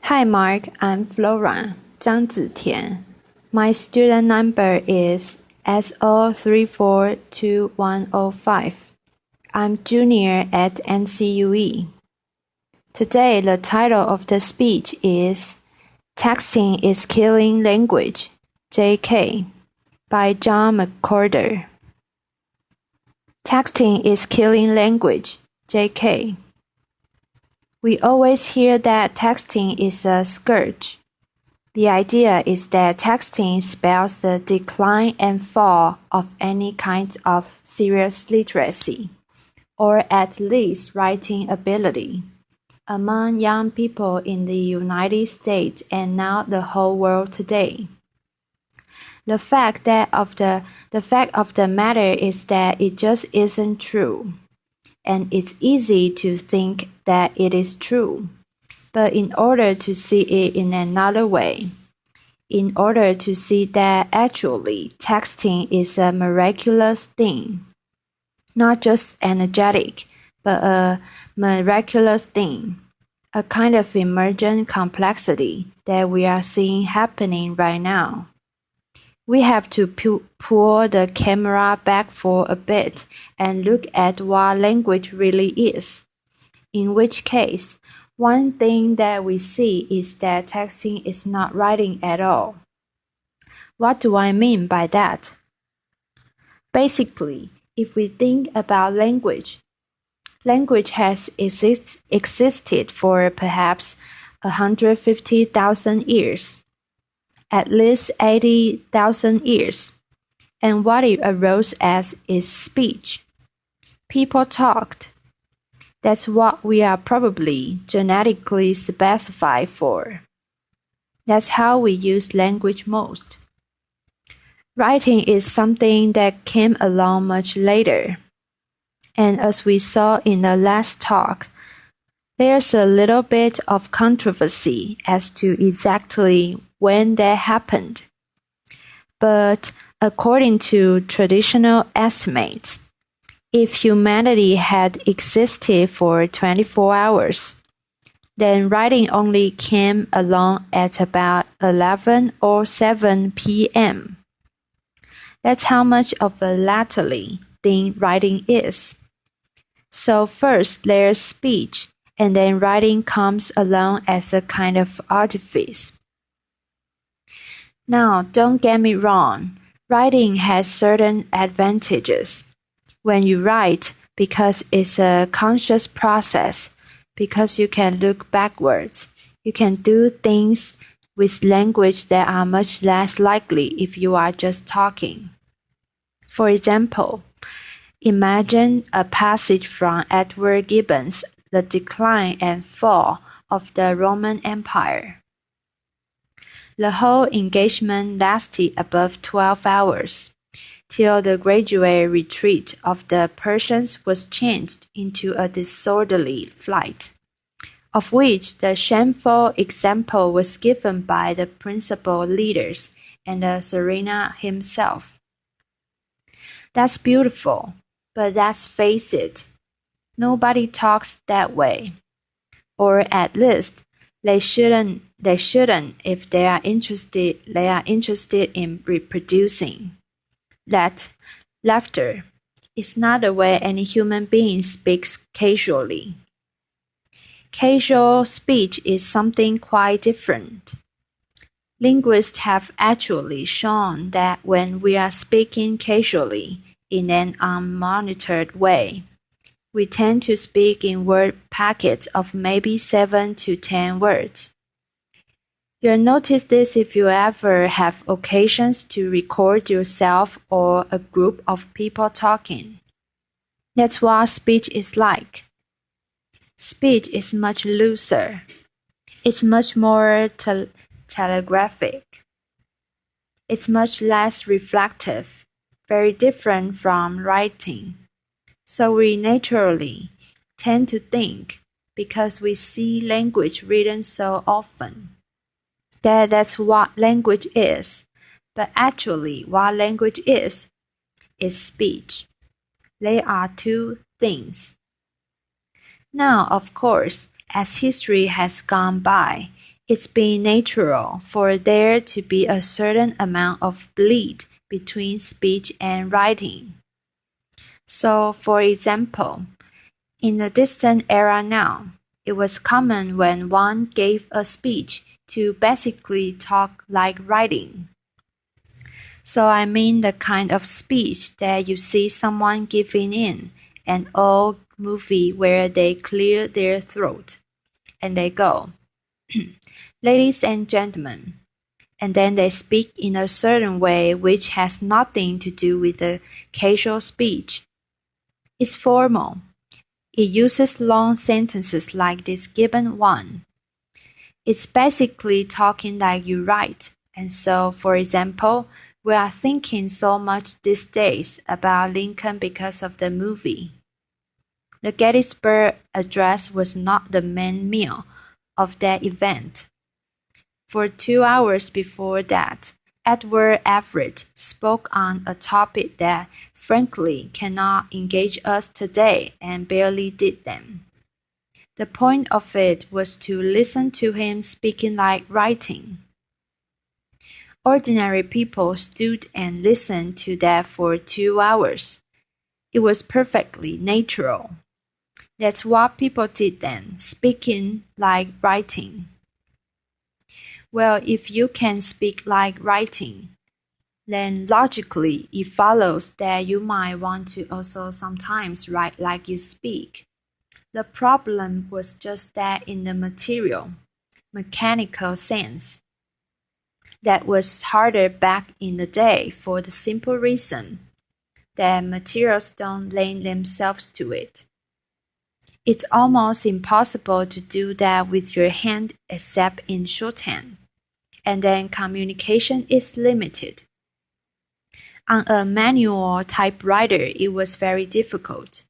Hi Mark, I'm Flora, 张子田. My student number is SO342105. I'm junior at NCUE. Today the title of the speech is Texting is Killing Language, JK, by John McWhorter. Texting is killing language, JK. We always hear that texting is a scourge. The idea is that texting spells the decline and fall of any kind of serious literacy, or at least writing ability, among young people in the United States and now the whole world today. The fact of the matter is that it just isn't true. And it's easy to think that it is true. But in order to see it in another way, in order to see that actually texting is a miraculous thing, not just energetic, but a miraculous thing, a kind of emergent complexity that we are seeing happening right now. We have to pull the camera back for a bit and look at what language really is. In which case, one thing that we see is that texting is not writing at all. What do I mean by that? Basically, if we think about language has existed for perhaps 150,000 years. At least 80,000 years, and what it arose as is speech. People talked. That's what we are probably genetically specified for. That's how we use language most. Writing is something that came along much later. And as we saw in the last talk, there's a little bit of controversy as to exactly when that happened. But according to traditional estimates, if humanity had existed for 24 hours, then writing only came along at about 11 or 7 p.m. That's how much of a latterly thing writing is. So first there's speech, and then writing comes along as a kind of artifice. Now, don't get me wrong, writing has certain advantages. When you write, because it's a conscious process, because you can look backwards, you can do things with language that are much less likely if you are just talking. For example, imagine a passage from Edward Gibbon's The Decline and Fall of the Roman Empire. The whole engagement lasted above 12 hours, till the gradual retreat of the Persians was changed into a disorderly flight, of which the shameful example was given by the principal leaders and the Serena himself. That's beautiful, but let's face it, nobody talks that way, or at least they shouldn't if they are interested in reproducing. That laughter is not the way any human being speaks casually. Casual speech is something quite different. Linguists have actually shown that when we are speaking casually in an unmonitored way, we tend to speak in word packets of maybe 7 to 10 words. You'll notice this if you ever have occasions to record yourself or a group of people talking. That's what speech is like. Speech is much looser. It's much more telegraphic. It's much less reflective, very different from writing. So we naturally tend to think, because we see language written so often, that's what language is. But actually, what language is speech. They are two things. Now, of course, as history has gone by, It's been natural for there to be a certain amount of bleed between speech and writing. So, for example, in the distant era now, it was common when one gave a speech to basically talk like writing. So I mean the kind of speech that you see someone giving in an old movie where they clear their throat and they go, "Ladies and gentlemen," and then they speak in a certain way which has nothing to do with the casual speech. It's formal. It uses long sentences like this given one. It's basically talking like you write. And so, for example, we are thinking so much these days about Lincoln because of the movie. The Gettysburg Address was not the main meal of that event. For 2 hours before that, Edward Everett spoke on a topic that, frankly, cannot engage us today and barely did then. The point of it was to listen to him speaking like writing. Ordinary people stood and listened to that for 2 hours. It was perfectly natural. That's what people did then, speaking like writing. Well, if you can speak like writing, then logically it follows that you might want to also sometimes write like you speak. The problem was just that in the material, mechanical sense. That was harder back in the day for the simple reason that materials don't lend themselves to it. It's almost impossible to do that with your hand except in shorthand, and then communication is limited. On a manual typewriter, it was very difficult,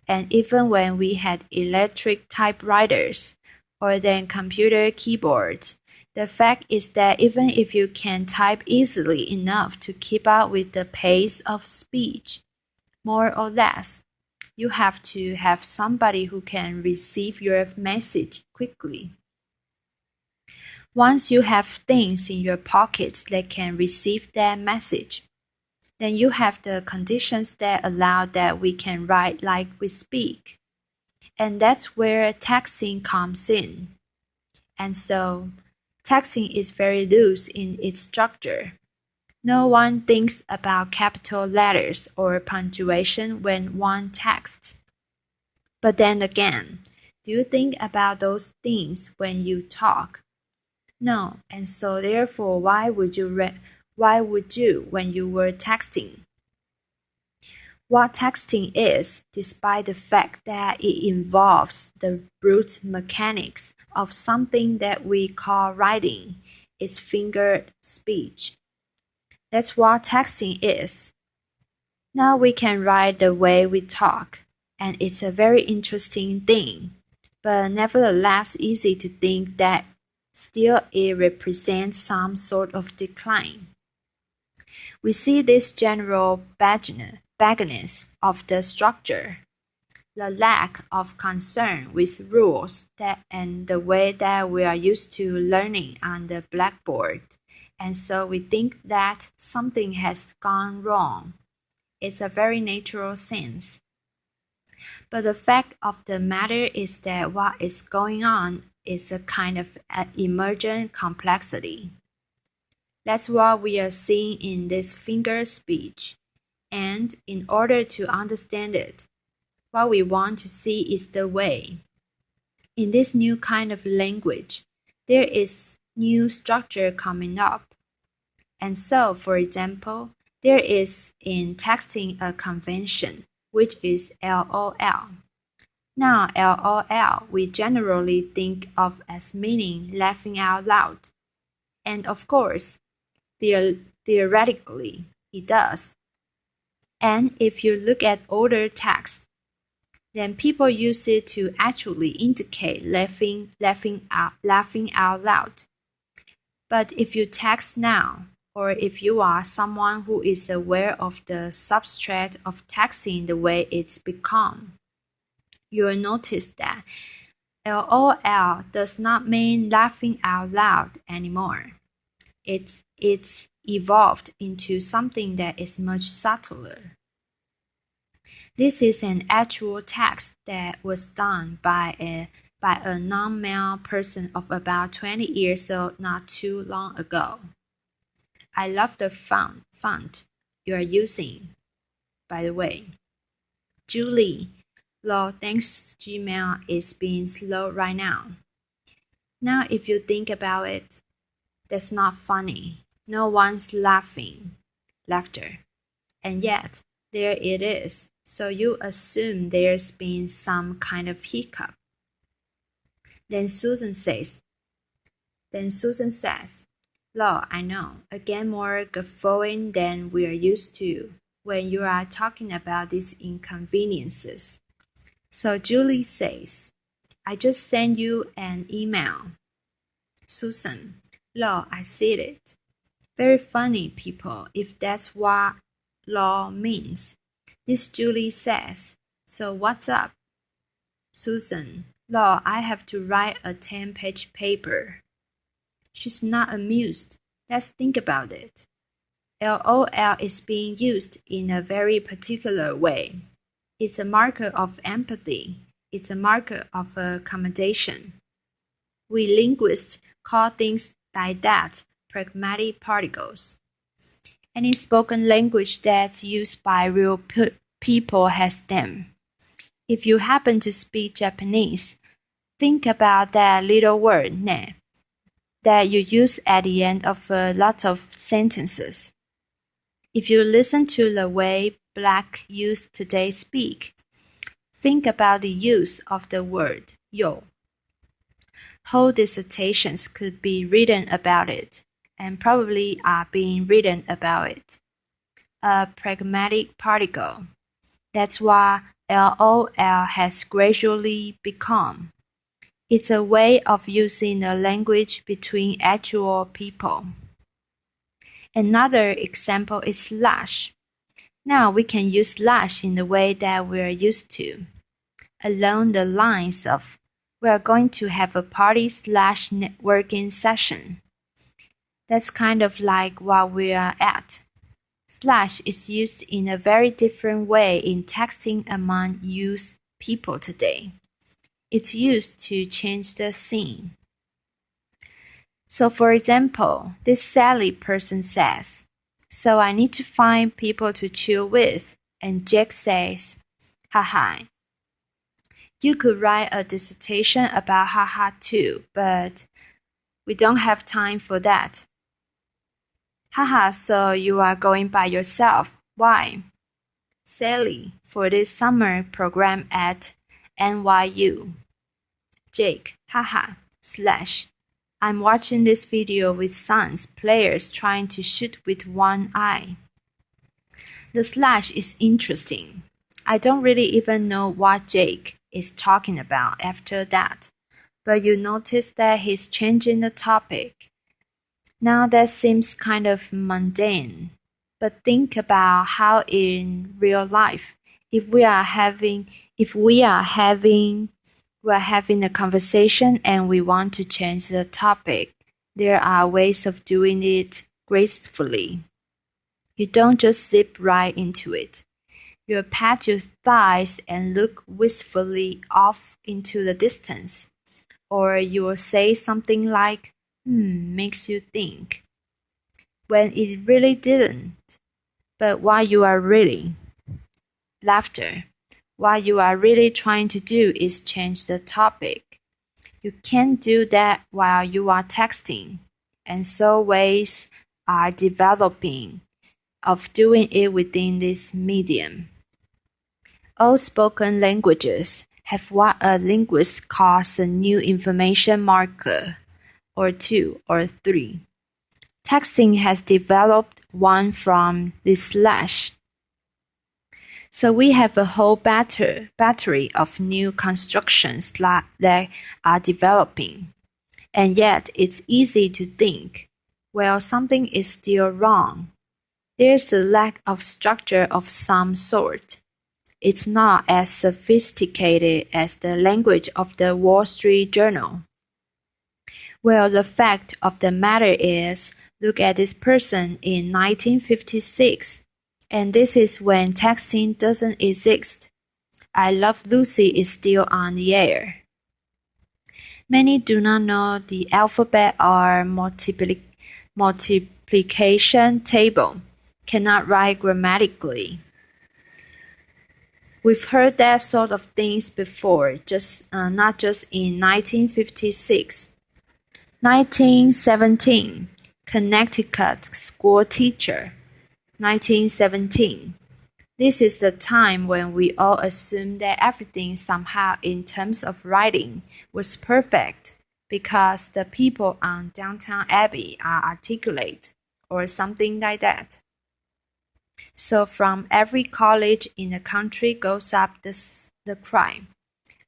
and even when we had electric typewriters, or then computer keyboards, the fact is that even if you can type easily enough to keep up with the pace of speech, more or less, you have to have somebody who can receive your message quickly. Once you have things in your pockets that can receive that message, then you have the conditions that allow that we can write like we speak. And that's where texting comes in. And so, texting is very loose in its structure. No one thinks about capital letters or punctuation when one texts. But then again, do you think about those things when you talk? No, and so therefore why would you when you were texting? What texting is, despite the fact that it involves the brute mechanics of something that we call writing, is fingered speech. That's what texting is. Now we can write the way we talk, and it's a very interesting thing, but nevertheless easy to think that still it represents some sort of decline. We see this general bagginess of the structure, the lack of concern with rules and the way that we are used to learning on the blackboard, and so we think that something has gone wrong. It's a very natural sense. But the fact of the matter is that what is going on is a kind of emergent complexity. That's what we are seeing in this finger speech. And in order to understand it, what we want to see is the way. In this new kind of language, there is new structure coming up. And so, for example, there is in texting a convention, which is LOL. Now, LOL we generally think of as meaning laughing out loud. And of course, theoretically, it does. And if you look at older text, then people use it to actually indicate laughing out loud. But if you text now, or if you are someone who is aware of the substrate of texting the way it's become, you'll notice that LOL does not mean laughing out loud anymore. It's evolved into something that is much subtler. This is an actual text that was done by a non-male person of about 20 years old not too long ago. I love the font you are using, by the way. Julie, lol, thanks Gmail is being slow right now. Now if you think about it, that's not funny. No one's laughter. And yet, there it is. So you assume there's been some kind of hiccup. Then Susan says, lol, I know, again more guffawing than we're used to when you are talking about these inconveniences. So Julie says, I just sent you an email. Susan, lol, I see it. Very funny, people, if that's what lol means. This Julie says, so what's up? Susan, lol, I have to write a 10-page paper. She's not amused. Let's think about it. LOL is being used in a very particular way. It's a marker of empathy. It's a marker of accommodation. We linguists call things like that pragmatic particles. Any spoken language that's used by real people has them. If you happen to speak Japanese, think about that little word, ne, that you use at the end of a lot of sentences. If you listen to the way Black youth today speak, think about the use of the word yo. Whole dissertations could be written about it, and probably are being written about it. A pragmatic particle. That's what LOL has gradually become. It's a way of using the language between actual people. Another example is slash. Now we can use slash in the way that we're used to, along the lines of we are going to have a party/networking session. That's kind of like what we are at. Slash is used in a very different way in texting among youth people today. It's used to change the scene. So for example, this Sally person says, so I need to find people to chill with, and Jack says, haha. You could write a dissertation about haha too, but we don't have time for that. Haha, so you are going by yourself. Why? Sally, for this summer program at NYU. Jake, haha, slash. I'm watching this video with Suns players trying to shoot with one eye. The slash is interesting. I don't really even know what Jake is talking about after that, but you notice that he's changing the topic. Now that seems kind of mundane, but think about how in real life, we're having a conversation and we want to change the topic. There are ways of doing it gracefully. You don't just zip right into it. You pat your thighs and look wistfully off into the distance. Or you will say something like, makes you think. When it really didn't. But what you are really. Laughter. What you are really trying to do is change the topic. You can't do that while you are texting. And so ways are developing of doing it within this medium. All spoken languages have what a linguist calls a new information marker, or two or three. Texting has developed one from the slash. So we have a whole battery of new constructions that are developing. And yet it's easy to think, well, something is still wrong. There's a lack of structure of some sort. It's not as sophisticated as the language of the Wall Street Journal. Well, the fact of the matter is, look at this person in 1956, and this is when texting doesn't exist. I Love Lucy is still on the air. Many do not know the alphabet or multiplication table, cannot write grammatically. We've heard that sort of things before, not just in 1956. 1917, Connecticut school teacher. 1917. This is the time when we all assumed that everything somehow in terms of writing was perfect because the people on Downtown Abbey are articulate or something like that. So from every college in the country goes up the cry.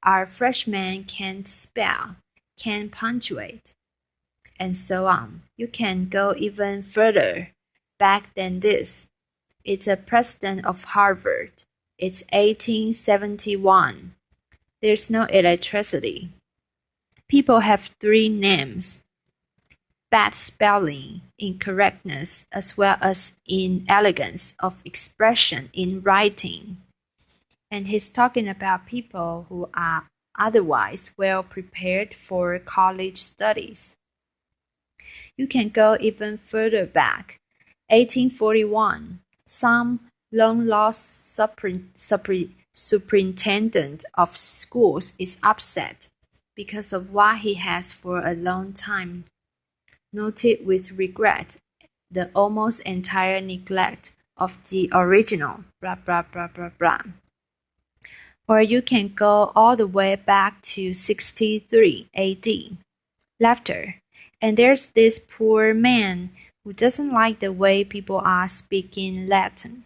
Our freshmen can't spell, can't punctuate, and so on. You can go even further back than this. It's a president of Harvard. It's 1871. There's no electricity. People have 3 names. Bad spelling, incorrectness, as well as inelegance of expression in writing. And he's talking about people who are otherwise well prepared for college studies. You can go even further back. 1841. Some long-lost superintendent of schools is upset because of what he has for a long time noted with regret the almost entire neglect of the original blah blah blah blah blah. Or you can go all the way back to 63 AD. Laughter. And there's this poor man who doesn't like the way people are speaking Latin.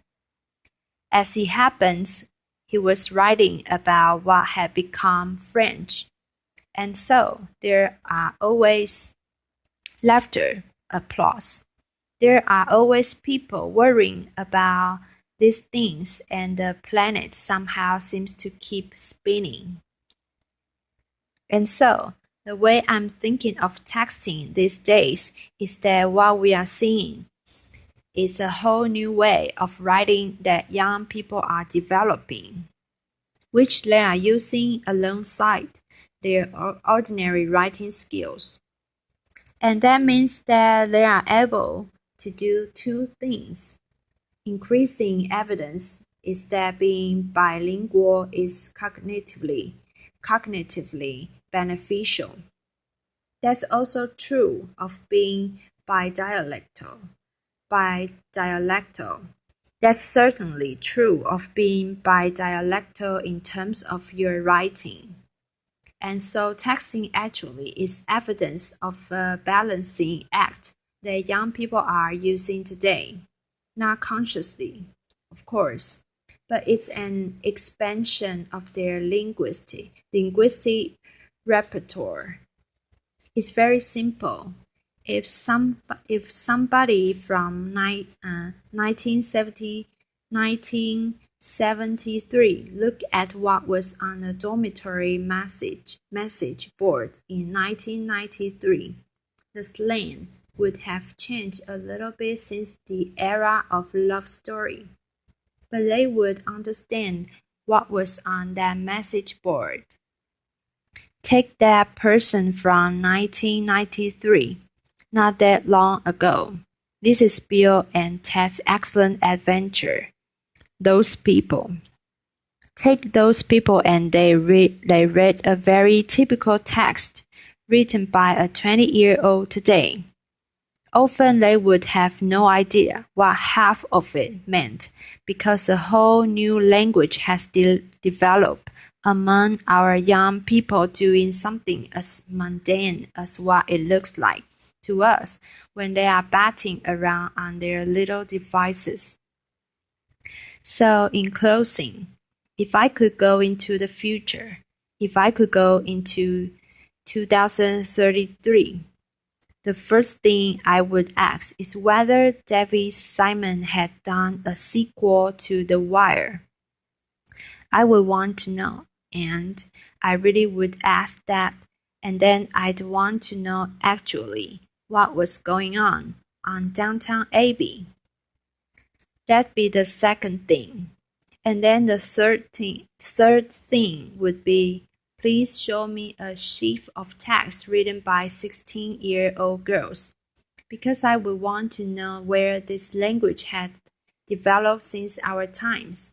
As it happens, he was writing about what had become French. And so there are always laughter, applause. There are always people worrying about these things, and the planet somehow seems to keep spinning. And so, the way I'm thinking of texting these days is that what we are seeing is a whole new way of writing that young people are developing, which they are using alongside their ordinary writing skills. And that means that they are able to do 2 things. Increasing evidence is that being bilingual is cognitively beneficial. That's also true of being bidialectal. That's certainly true of being bidialectal in terms of your writing. And so texting actually is evidence of a balancing act that young people are using today. Not consciously, of course, but it's an expansion of their linguistic repertoire. It's very simple. If somebody from 1973 look at what was on a dormitory message board in 1993, the slang would have changed a little bit since the era of love story, but they would understand what was on that message board. Take that person from 1993, not that long ago. This is Bill and Ted's excellent adventure. Those people. Take those people and they read a very typical text written by a 20-year-old today. Often they would have no idea what half of it meant because a whole new language has developed among our young people doing something as mundane as what it looks like to us when they are batting around on their little devices. So in closing, if I could go into the future, if I could go into 2033, the first thing I would ask is whether David Simon had done a sequel to The Wire. I would want to know, and I really would ask that, and then I'd want to know actually what was going on downtown Abbey. That'd be the second thing. And then the third thing would be, please show me a sheaf of text written by 16-year-old girls, because I would want to know where this language had developed since our times.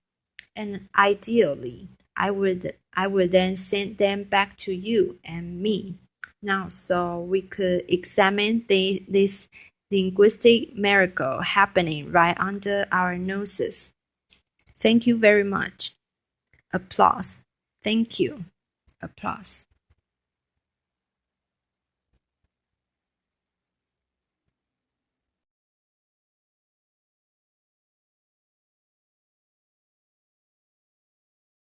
And ideally, I would then send them back to you and me. Now, so we could examine this linguistic miracle happening right under our noses. Thank you very much. Applause. Thank you. Applause.